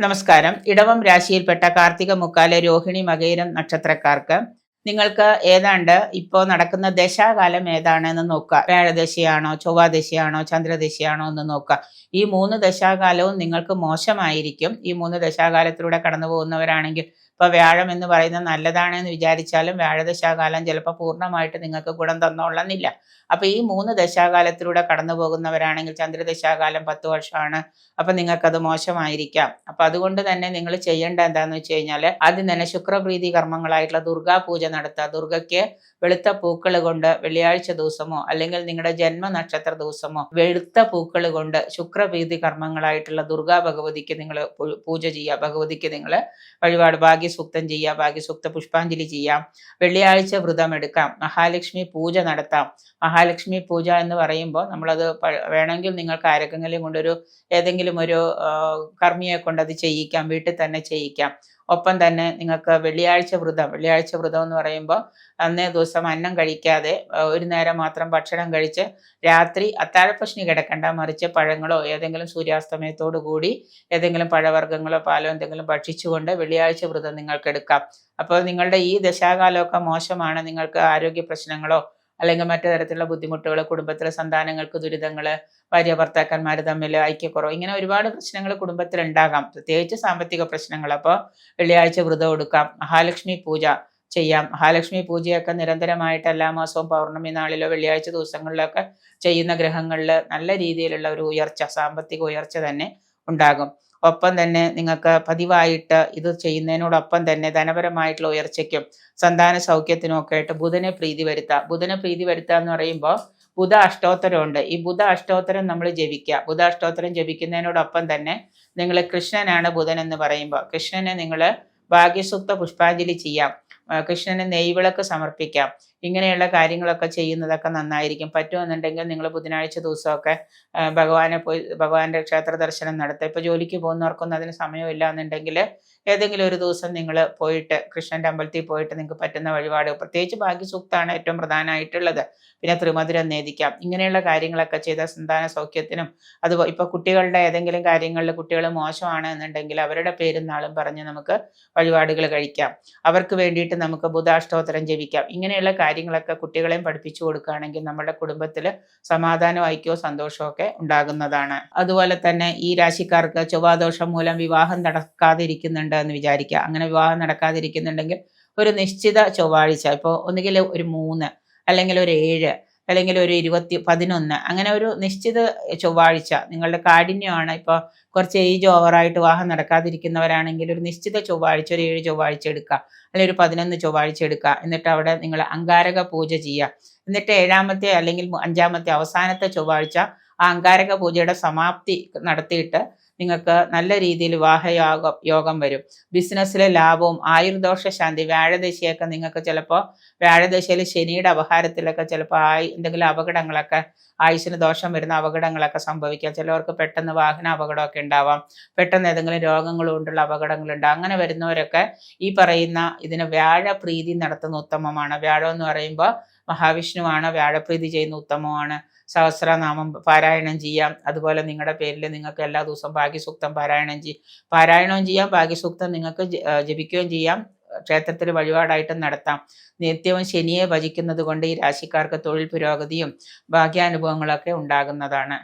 നമസ്കാരം. ഇടവം രാശിയിൽപ്പെട്ട കാർത്തിക മുക്കാലെ രോഹിണി മകയിരം നക്ഷത്രക്കാർക്ക് നിങ്ങൾക്ക് ഏതാണ്ട് ഇപ്പോൾ നടക്കുന്ന ദശാകാലം ഏതാണെന്ന് നോക്കുക. വ്യാഴദശയാണോ, ചൊവ്വാദശയാണോ, ചന്ദ്രദശയാണോ എന്ന് നോക്കുക. ഈ 3 ദശാകാലവും നിങ്ങൾക്ക് മോശമായിരിക്കും. ഈ 3 ദശാകാലത്തിലൂടെ കടന്നു പോകുന്നവരാണെങ്കിൽ ഇപ്പൊ വ്യാഴം എന്ന് പറയുന്നത് നല്ലതാണെന്ന് വിചാരിച്ചാലും വ്യാഴദശാകാലം ചിലപ്പോൾ പൂർണ്ണമായിട്ട് നിങ്ങൾക്ക് ഗുണം തന്നോളന്നില്ല. അപ്പൊ ഈ 3 ദശാകാലത്തിലൂടെ കടന്നു പോകുന്നവരാണെങ്കിൽ ചന്ദ്രദശാകാലം 10 വർഷമാണ്. അപ്പൊ നിങ്ങൾക്കത് മോശമായിരിക്കാം. അപ്പൊ അതുകൊണ്ട് തന്നെ നിങ്ങൾ ചെയ്യേണ്ട എന്താന്ന് വെച്ച് കഴിഞ്ഞാൽ ആദ്യം തന്നെ ശുക്രപ്രീതി കർമ്മങ്ങളായിട്ടുള്ള ദുർഗാ പൂജ നടത്തുക. ദുർഗയ്ക്ക് വെളുത്ത പൂക്കൾ കൊണ്ട് വെള്ളിയാഴ്ച ദിവസമോ അല്ലെങ്കിൽ നിങ്ങളുടെ ജന്മനക്ഷത്ര ദിവസമോ വെളുത്ത പൂക്കൾ കൊണ്ട് ശുക്രപ്രീതി കർമ്മങ്ങളായിട്ടുള്ള ദുർഗാ ഭഗവതിക്ക് നിങ്ങൾ പൂജ ചെയ്യുക. ഭഗവതിക്ക് നിങ്ങൾ വഴിപാട് ഭാഗ്യസൂക്തം ചെയ്യുക, ഭാഗ്യസൂക്ത പുഷ്പാഞ്ജലി ചെയ്യാം. വെള്ളിയാഴ്ച വ്രതം എടുക്കാം. മഹാലക്ഷ്മി പൂജ നടത്താം. മഹാലക്ഷ്മി പൂജ എന്ന് പറയുമ്പോൾ നമ്മളത് വേണമെങ്കിൽ നിങ്ങൾക്ക് ആരെങ്കിലും കൊണ്ടൊരു ഏതെങ്കിലും ഒരു കർമ്മിയെ കൊണ്ട് അത് ചെയ്യിക്കാം, വീട്ടിൽ തന്നെ ചെയ്യിക്കാം. ഒപ്പം തന്നെ നിങ്ങൾക്ക് വെള്ളിയാഴ്ച വ്രതം എന്ന് പറയുമ്പോൾ അന്നേ ദിവസം അന്നം കഴിക്കാതെ ഒരു നേരം മാത്രം ഭക്ഷണം കഴിച്ച് രാത്രി അത്താഴപ്പശ്നി കിടക്കണ്ട, മറിച്ച് പഴങ്ങളോ ഏതെങ്കിലും സൂര്യാസ്തമയത്തോടു കൂടി ഏതെങ്കിലും പഴവർഗ്ഗങ്ങളോ പാലോ എന്തെങ്കിലും ഭക്ഷിച്ചുകൊണ്ട് വെള്ളിയാഴ്ച വ്രതം നിങ്ങൾക്ക് എടുക്കാം. അപ്പോൾ നിങ്ങളുടെ ഈ ദശാകാലമൊക്കെ മോശമാണ്, നിങ്ങൾക്ക് ആരോഗ്യ പ്രശ്നങ്ങളോ അല്ലെങ്കിൽ മറ്റു തരത്തിലുള്ള ബുദ്ധിമുട്ടുകൾ, കുടുംബത്തിലെ സന്താനങ്ങൾക്ക് ദുരിതങ്ങൾ, ഭാര്യ ഭർത്താക്കന്മാർ തമ്മിൽ ഐക്യക്കുറവ്, ഇങ്ങനെ ഒരുപാട് പ്രശ്നങ്ങൾ കുടുംബത്തിൽ ഉണ്ടാകാം, പ്രത്യേകിച്ച് സാമ്പത്തിക പ്രശ്നങ്ങൾ. അപ്പോൾ വെള്ളിയാഴ്ച വ്രതം എടുക്കാം. മഹാലക്ഷ്മി പൂജ ചെയ്യാം. മഹാലക്ഷ്മി പൂജയൊക്കെ നിരന്തരമായിട്ട് എല്ലാ മാസവും പൗർണമി നാളിലോ വെള്ളിയാഴ്ച ദിവസങ്ങളിലൊക്കെ ചെയ്യുന്ന ഗ്രഹങ്ങളിൽ നല്ല രീതിയിലുള്ള ഒരു ഉയർച്ച, സാമ്പത്തിക ഉയർച്ച തന്നെ ഉണ്ടാകും. ഒപ്പം തന്നെ നിങ്ങൾക്ക് പതിവായിട്ട് ഇത് ചെയ്യുന്നതിനോടൊപ്പം തന്നെ ധനപരമായിട്ടുള്ള ഉയർച്ചയ്ക്കും സന്താന സൗഖ്യത്തിനും ഒക്കെ ആയിട്ട് ബുധനെ പ്രീതി വരുത്തുക. ബുധനെ പ്രീതി വരുത്തുക എന്ന് പറയുമ്പോൾ ബുധ അഷ്ടോത്തരമുണ്ട്. ഈ ബുധ അഷ്ടോത്തരം നമ്മൾ ജപിക്കുക. ബുധ അഷ്ടോത്തരം ജപിക്കുന്നതിനോടൊപ്പം തന്നെ നിങ്ങൾ കൃഷ്ണനാണ് ബുധൻ എന്ന് പറയുമ്പോൾ കൃഷ്ണനെ നിങ്ങൾ ഭാഗ്യസൂക്ത പുഷ്പാഞ്ജലി ചെയ്യാം. കൃഷ്ണന് നെയ്വിളക്ക് സമർപ്പിക്കാം. ഇങ്ങനെയുള്ള കാര്യങ്ങളൊക്കെ ചെയ്യുന്നതൊക്കെ നന്നായിരിക്കും. പറ്റുമെന്നുണ്ടെങ്കിൽ നിങ്ങൾ ബുധനാഴ്ച ദിവസമൊക്കെ ഭഗവാന്റെ ക്ഷേത്ര ദർശനം നടത്തുക. ഇപ്പോൾ ജോലിക്ക് പോകുന്നവർക്കൊന്നും അതിന് സമയമില്ല എന്നുണ്ടെങ്കിൽ ഏതെങ്കിലും ഒരു ദിവസം നിങ്ങൾ പോയിട്ട് കൃഷ്ണന്റെ അമ്പലത്തിൽ പോയിട്ട് നിങ്ങൾക്ക് പറ്റുന്ന വഴിപാട്, പ്രത്യേകിച്ച് ഭാഗ്യസൂക്താണ് ഏറ്റവും പ്രധാനമായിട്ടുള്ളത്, പിന്നെ ത്രിമധുരം നേദിക്കാം. ഇങ്ങനെയുള്ള കാര്യങ്ങളൊക്കെ ചെയ്ത സന്താന സൗഖ്യത്തിനും അതുപോലെ ഇപ്പോൾ കുട്ടികളുടെ ഏതെങ്കിലും കാര്യങ്ങളിൽ കുട്ടികൾ മോശമാണ് എന്നുണ്ടെങ്കിൽ അവരുടെ പേരും നാളും പറഞ്ഞ് നമുക്ക് വഴിപാടുകൾ കഴിക്കാം. അവർക്ക് വേണ്ടിയിട്ട് നമുക്ക് ബുധാഷ്ടോത്തരം ജപിക്കാം. ഇങ്ങനെയുള്ള കാര്യങ്ങളൊക്കെ കുട്ടികളെയും പഠിപ്പിച്ചു കൊടുക്കുകയാണെങ്കിൽ നമ്മുടെ കുടുംബത്തിൽ സമാധാനവും ഐക്യവും സന്തോഷവും ഒക്കെ ഉണ്ടാകുന്നതാണ്. അതുപോലെ തന്നെ ഈ രാശിക്കാർക്ക് ചൊവ്വാദോഷം മൂലം വിവാഹം നടക്കാതിരിക്കുന്നുണ്ട് എന്ന് വിചാരിക്കുക. അങ്ങനെ വിവാഹം നടക്കാതിരിക്കുന്നുണ്ടെങ്കിൽ ഒരു നിശ്ചിത ചൊവ്വാഴ്ച, ഇപ്പോൾ ഒന്നുകിൽ ഒരു 3 അല്ലെങ്കിൽ ഒരു 7 അല്ലെങ്കിൽ ഒരു 11 അങ്ങനെ ഒരു നിശ്ചിത ചൊവ്വാഴ്ച നിങ്ങളുടെ കാഠിന്യമാണ്. ഇപ്പോൾ കുറച്ച് ഏജ് ഓവറായിട്ട് വിവാഹം നടക്കാതിരിക്കുന്നവരാണെങ്കിൽ ഒരു നിശ്ചിത ചൊവ്വാഴ്ച, ഒരു 7 ചൊവ്വാഴ്ച എടുക്കുക, അല്ലെങ്കിൽ ഒരു 11 ചൊവ്വാഴ്ച എടുക്കുക. എന്നിട്ട് അവിടെ നിങ്ങൾ അങ്കാരക പൂജ ചെയ്യുക. എന്നിട്ട് 7ാമത്തെ അല്ലെങ്കിൽ 5ാമത്തെ അവസാനത്തെ ചൊവ്വാഴ്ച ആ അങ്കാരക പൂജയുടെ സമാപ്തി നടത്തിയിട്ട് നിങ്ങൾക്ക് നല്ല രീതിയിൽ യോഗം വരും. ബിസിനസ്സിലെ ലാഭവും ആയുർദോഷ ശാന്തി, വ്യാഴദശയൊക്കെ നിങ്ങൾക്ക് ചിലപ്പോൾ വ്യാഴദശയിൽ ശനിയുടെ അപഹാരത്തിലൊക്കെ ചിലപ്പോൾ എന്തെങ്കിലും അപകടങ്ങളൊക്കെ, ആയുസ്സിന് ദോഷം വരുന്ന അപകടങ്ങളൊക്കെ സംഭവിക്കാം. ചിലവർക്ക് പെട്ടെന്ന് വാഹന അപകടമൊക്കെ ഉണ്ടാവാം, പെട്ടെന്ന് ഏതെങ്കിലും രോഗങ്ങൾ കൊണ്ടുള്ള അപകടങ്ങളുണ്ടാകും. അങ്ങനെ വരുന്നവരൊക്കെ ഈ പറയുന്ന ഇതിന് വ്യാഴപ്രീതി നടത്തുന്ന ഉത്തമമാണ്. വ്യാഴം എന്ന് പറയുമ്പോൾ മഹാവിഷ്ണുവാണ്, വ്യാഴപ്രീതി ചെയ്യുന്ന ഉത്തമമാണ്. സഹസ്രനാമം പാരായണം ചെയ്യാം. അതുപോലെ നിങ്ങളുടെ പേരിൽ നിങ്ങൾക്ക് എല്ലാ ദിവസവും ഭാഗ്യസൂക്തം പാരായണവും ചെയ്യാം. ഭാഗ്യസൂക്തം നിങ്ങൾക്ക് ജപിക്കുകയും ചെയ്യാം. ക്ഷേത്രത്തിൽ വഴിപാടായിട്ടും നടത്താം. നിത്യവും ശനിയെ ഭജിക്കുന്നത് കൊണ്ട് ഈ രാശിക്കാർക്ക് തൊഴിൽ പുരോഗതിയും ഭാഗ്യാനുഭവങ്ങളൊക്കെ ഉണ്ടാകുന്നതാണ്.